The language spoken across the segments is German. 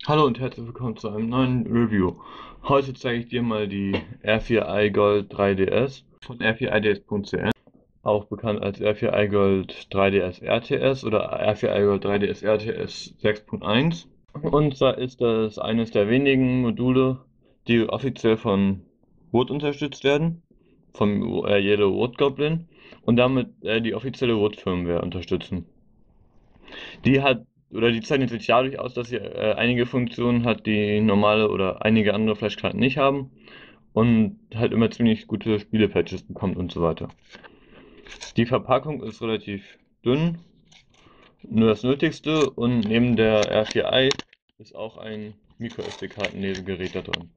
Hallo und herzlich willkommen zu einem neuen Review. Heute zeige ich dir mal die R4 iGold 3DS von r4ids.cn, auch bekannt als R4 iGold 3DS RTS oder R4 iGold 3DS RTS 6.1. Und zwar ist das eines der wenigen Module, die offiziell von Wood unterstützt werden, vom Yellow Wood Goblin, und damit die offizielle Wood Firmware unterstützen. Die hat, oder die zeichnet sich dadurch aus, dass sie einige Funktionen hat, die normale oder einige andere Flashkarten nicht haben und halt immer ziemlich gute Spielepatches bekommt und so weiter. Die Verpackung ist relativ dünn, nur das Nötigste, und neben der R4i ist auch ein MicroSD-Kartenlesegerät da drin.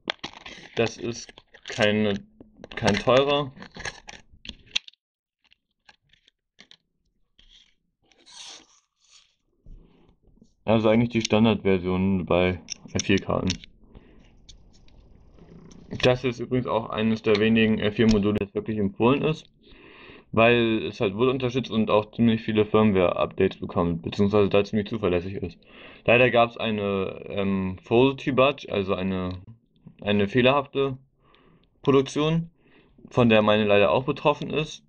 Das ist kein teurer. Also eigentlich die Standardversion bei R4-Karten. Das ist übrigens auch eines der wenigen R4-Module, das wirklich empfohlen ist, weil es halt wohl unterstützt und auch ziemlich viele Firmware-Updates bekommt, beziehungsweise da ziemlich zuverlässig ist. Leider gab es eine Faulty Batch, also eine fehlerhafte Produktion, von der meine leider auch betroffen ist,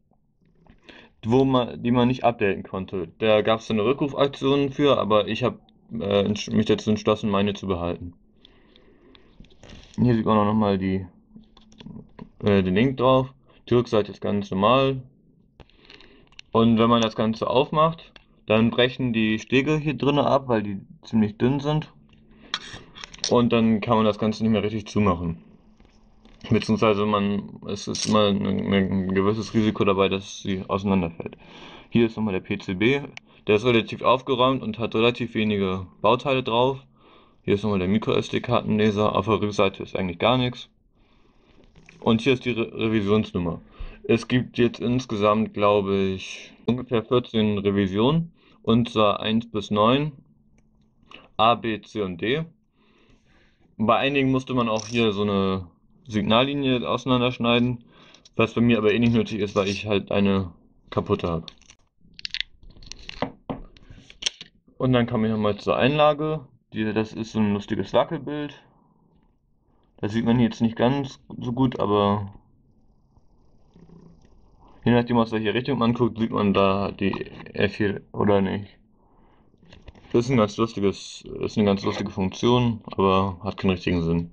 die man nicht updaten konnte. Da gab es eine Rückrufaktion für, aber ich habe mich dazu entschlossen, meine zu behalten. Hier sieht man auch nochmal den Link drauf. Die Rückseite ist ganz normal. Und wenn man das Ganze aufmacht, dann brechen die Stege hier drinnen ab, weil die ziemlich dünn sind. Und dann kann man das Ganze nicht mehr richtig zumachen. Beziehungsweise es ist immer ein gewisses Risiko dabei, dass sie auseinanderfällt. Hier ist nochmal der PCB. Der ist relativ aufgeräumt und hat relativ wenige Bauteile drauf. Hier ist nochmal der MicroSD-Kartenleser. Auf der Rückseite ist eigentlich gar nichts. Und hier ist die Revisionsnummer. Es gibt jetzt insgesamt, glaube ich, ungefähr 14 Revisionen, und zwar 1 bis 9, A, B, C und D. Bei einigen musste man auch hier so eine Signallinie auseinanderschneiden, was bei mir aber eh nicht nötig ist, weil ich halt eine kaputte habe. Und dann komme ich nochmal zur Einlage. Das ist so ein lustiges Wackelbild. Das sieht man hier jetzt nicht ganz so gut, aber je nachdem, aus welcher Richtung man guckt, sieht man da die F4 oder nicht. Das ist ist eine ganz lustige Funktion, aber hat keinen richtigen Sinn.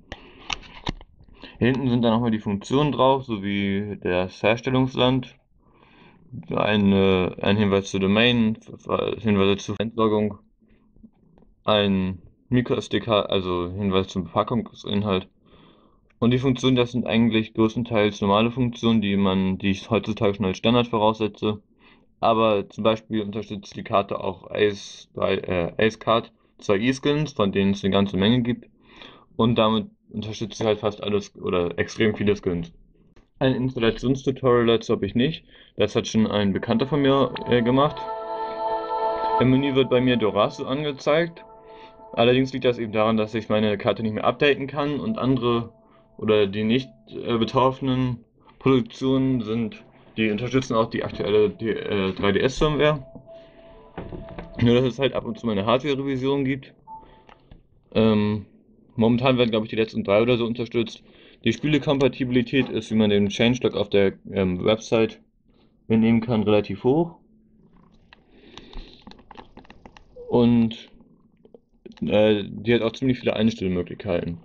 Hier hinten sind dann nochmal die Funktionen drauf, sowie das Herstellungsland, ein Hinweis zur Domain, Hinweise zur Entsorgung, ein MicroSD-Card, also Hinweis zum Verpackungsinhalt. Und die Funktionen, das sind eigentlich größtenteils normale Funktionen, die ich heutzutage schon als Standard voraussetze. Aber zum Beispiel unterstützt die Karte auch Ace Card 2 E-Skins, von denen es eine ganze Menge gibt. Und damit unterstützt sie halt fast alles oder extrem viele Skins. Ein Installationstutorial dazu habe ich nicht. Das hat schon ein Bekannter von mir gemacht. Im Menü wird bei mir Dorasu angezeigt. Allerdings liegt das eben daran, dass ich meine Karte nicht mehr updaten kann, und andere oder die nicht betroffenen Produktionen die unterstützen auch die aktuelle 3DS-Firmware. Nur dass es halt ab und zu mal eine Hardware-Revision gibt. Ähm, Momentan werden, glaube ich, die letzten drei oder so unterstützt. Die Spielekompatibilität ist, wie man den Changelog auf der Website entnehmen kann, relativ hoch. Und die hat auch ziemlich viele Einstellmöglichkeiten.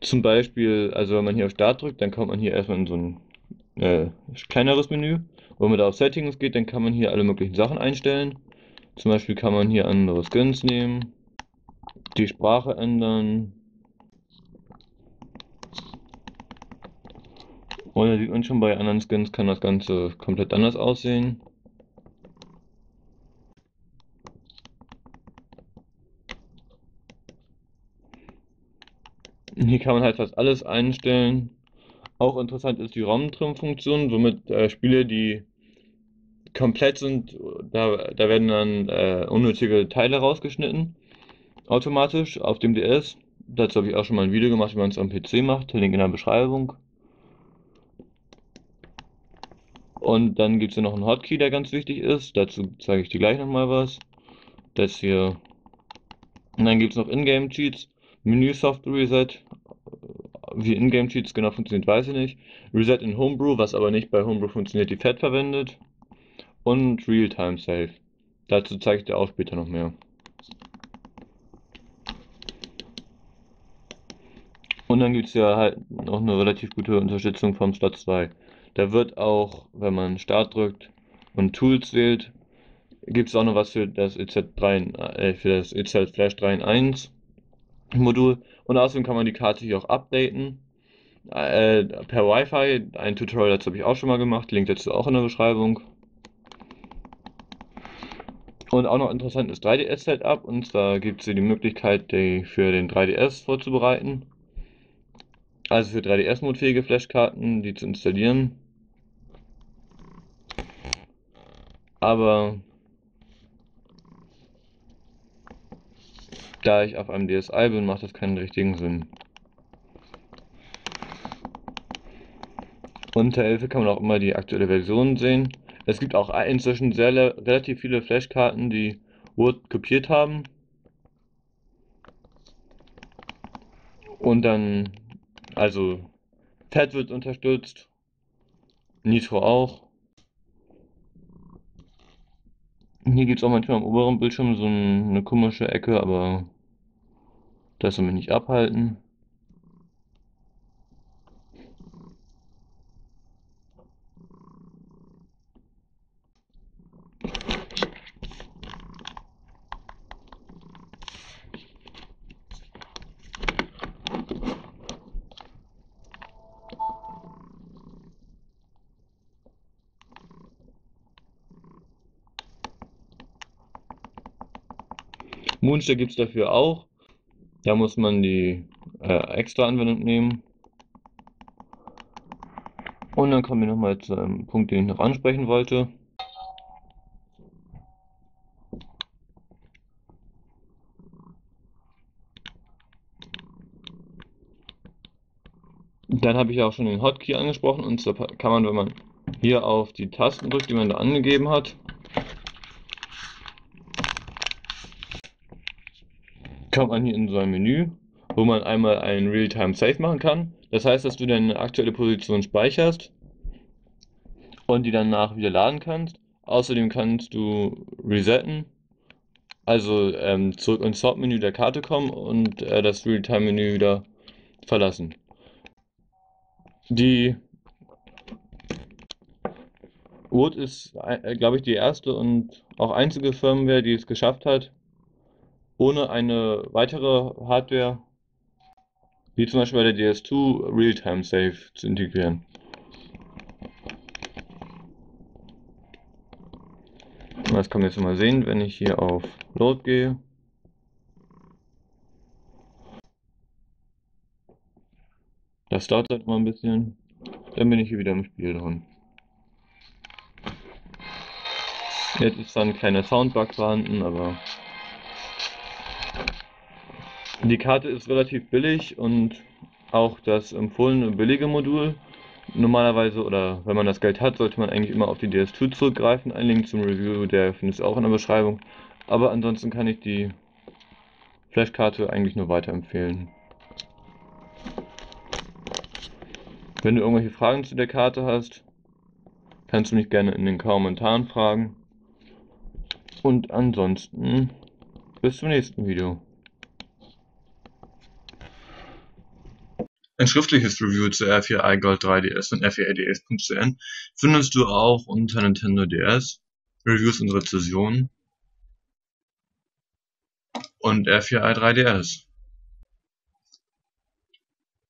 Zum Beispiel, also wenn man hier auf Start drückt, dann kommt man hier erstmal in so ein kleineres Menü. Wenn man da auf Settings geht, dann kann man hier alle möglichen Sachen einstellen. Zum Beispiel kann man hier andere Skins nehmen, die Sprache ändern. Oder sieht man schon, bei anderen Skins kann das Ganze komplett anders aussehen. Hier kann man halt fast alles einstellen. Auch interessant ist die ROM-Trim-Funktion, womit Spiele, die komplett sind, da werden dann unnötige Teile rausgeschnitten, automatisch auf dem DS. Dazu habe ich auch schon mal ein Video gemacht, wie man es am PC macht, Link in der Beschreibung. Und dann gibt es hier noch einen Hotkey, der ganz wichtig ist. Dazu zeige ich dir gleich nochmal was. Das hier. Und dann gibt es noch Ingame-Cheats, Menü Soft Reset, wie Ingame Cheats genau funktioniert, weiß ich nicht. Reset in Homebrew, was aber nicht bei Homebrew funktioniert, die FAT verwendet. Und Realtime Save. Dazu zeige ich dir auch später noch mehr. Und dann gibt es ja halt noch eine relativ gute Unterstützung vom Slot 2. Da wird auch, wenn man Start drückt und Tools wählt, gibt es auch noch was für das EZ Flash 3 in 1 Modul. Und außerdem kann man die Karte hier auch updaten. Per Wi-Fi. Ein Tutorial dazu habe ich auch schon mal gemacht. Link dazu auch in der Beschreibung. Und auch noch interessant ist 3DS-Setup. Und zwar gibt es hier die Möglichkeit, die für den 3DS vorzubereiten. Also für 3DS-modfähige Flashkarten, die zu installieren. Aber da ich auf einem DSi bin, macht das keinen richtigen Sinn. Unter Hilfe kann man auch immer die aktuelle Version sehen. Es gibt auch inzwischen relativ viele Flashkarten, die Word kopiert haben. Und dann, also FAT wird unterstützt, Nitro auch. Hier gibt es auch manchmal am oberen Bildschirm so eine komische Ecke, aber das soll mich nicht abhalten. Moonster gibt es dafür auch. Da muss man die extra Anwendung nehmen. Und dann kommen wir nochmal zu einem Punkt, den ich noch ansprechen wollte. Dann habe ich auch schon den Hotkey angesprochen, und zwar kann man, wenn man hier auf die Tasten drückt, die man da angegeben hat, kommt man hier in so ein Menü, wo man einmal einen Realtime Save machen kann. Das heißt, dass du deine aktuelle Position speicherst und die danach wieder laden kannst. Außerdem kannst du resetten, also zurück ins Hauptmenü der Karte kommen und das Realtime-Menü wieder verlassen. Die Wood ist, glaube ich, die erste und auch einzige Firmware, die es geschafft hat, ohne eine weitere Hardware, wie zum Beispiel bei der DS2, Realtime Save zu integrieren. Das kann man jetzt mal sehen, wenn ich hier auf Load gehe. Das dauert halt mal ein bisschen. Dann bin ich hier wieder im Spiel drin. Jetzt ist da ein kleiner Soundbug vorhanden, aber die Karte ist relativ billig und auch das empfohlene billige Modul. Normalerweise, oder wenn man das Geld hat, sollte man eigentlich immer auf die DS2 zurückgreifen. Ein Link zum Review, der findest du auch in der Beschreibung. Aber ansonsten kann ich die Flashkarte eigentlich nur weiterempfehlen. Wenn du irgendwelche Fragen zu der Karte hast, kannst du mich gerne in den Kommentaren fragen. Und ansonsten bis zum nächsten Video. Ein schriftliches Review zu R4i Gold 3DS und R4i-DS.cn findest du auch unter Nintendo DS, Reviews und Rezensionen und R4i 3DS.